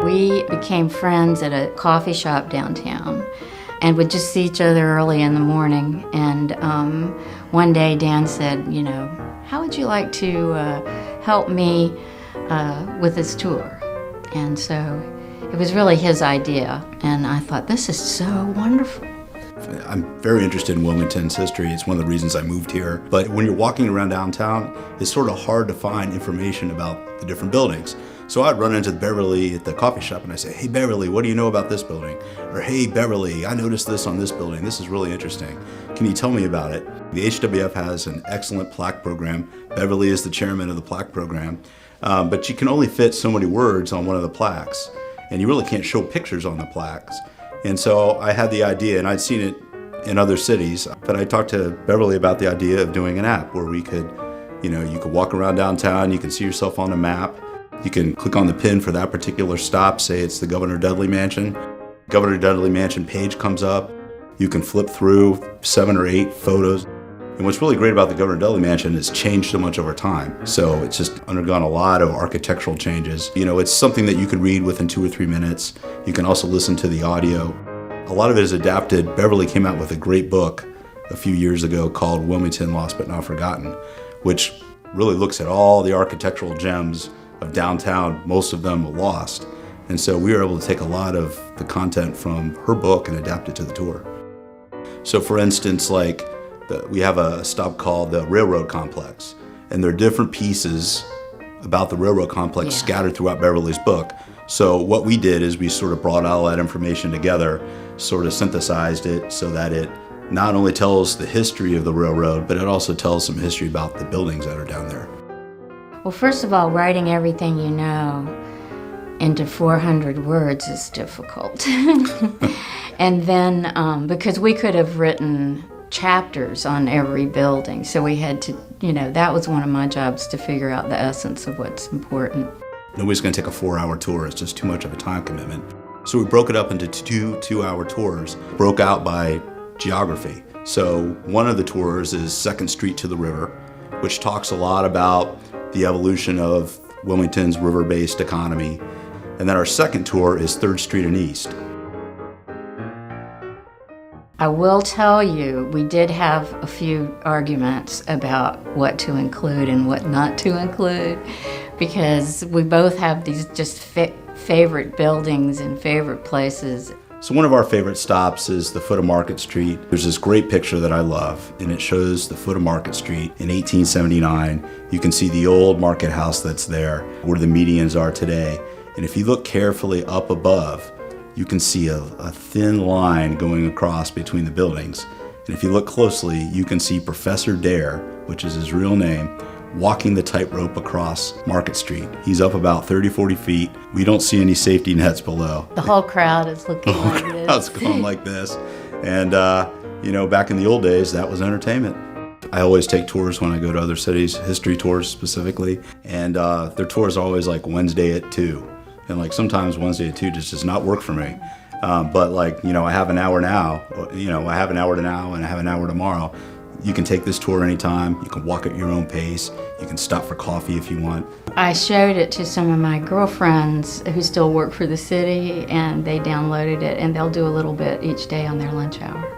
We became friends at a coffee shop downtown and would just see each other early in the morning. And one day Dan said, how would you like to help me with this tour? And so it was really his idea, and I thought, this is so wonderful. I'm very interested in Wilmington's history. It's one of the reasons I moved here. But when you're walking around downtown, it's sort of hard to find information about the different buildings. So I'd run into Beverly at the coffee shop and I say, hey Beverly, what do you know about this building? Or hey Beverly, I noticed this on this building. This is really interesting. Can you tell me about it? The HWF has an excellent plaque program. Beverly is the chairman of the plaque program. But you can only fit so many words on one of the plaques. And you really can't show pictures on the plaques. And so I had the idea, and I'd seen it in other cities, but I talked to Beverly about the idea of doing an app where we could, you could walk around downtown, you can see yourself on a map, you can click on the pin for that particular stop, say it's the Governor Dudley Mansion. Governor Dudley Mansion page comes up, you can flip through 7 or 8 photos. And what's really great about the Governor Dudley Mansion is it's changed so much over time. So it's just undergone a lot of architectural changes. It's something that you can read within 2 or 3 minutes. You can also listen to the audio. A lot of it is adapted. Beverly came out with a great book a few years ago called Wilmington Lost But Not Forgotten, which really looks at all the architectural gems of downtown, most of them lost. And so we were able to take a lot of the content from her book and adapt it to the tour. So for instance, we have a stop called the Railroad Complex, and there are different pieces about the railroad complex scattered throughout Beverly's book. So what we did is we sort of brought all that information together, sort of synthesized it so that it not only tells the history of the railroad, but it also tells some history about the buildings that are down there. Well, first of all, writing everything you know into 400 words is difficult. And then, because we could have written chapters on every building, so we had to, that was one of my jobs, to figure out the essence of what's important. Nobody's going to take a 4-hour tour. It's just too much of a time commitment. So we broke it up into two 2-hour tours, broke out by geography. So one of the tours is 2nd Street to the river, which talks a lot about the evolution of Wilmington's river-based economy. And then our second tour is 3rd Street and East. I will tell you, we did have a few arguments about what to include and what not to include, because we both have these just favorite buildings and favorite places. So one of our favorite stops is the foot of Market Street. There's this great picture that I love, and it shows the foot of Market Street in 1879. You can see the old market house that's there, where the medians are today. And if you look carefully up above, you can see a thin line going across between the buildings. And if you look closely, you can see Professor Dare, which is his real name, walking the tightrope across Market Street. He's up about 30, 40 feet. We don't see any safety nets below. The whole crowd is looking like this. The whole crowd's going like this. And, back in the old days, that was entertainment. I always take tours when I go to other cities, history tours specifically, and their tours are always like Wednesday at 2. And sometimes Wednesday at 2 just does not work for me. But I have an hour now, I have an hour now and I have an hour tomorrow. You can take this tour anytime. You can walk at your own pace. You can stop for coffee if you want. I showed it to some of my girlfriends who still work for the city, and they downloaded it, and they'll do a little bit each day on their lunch hour.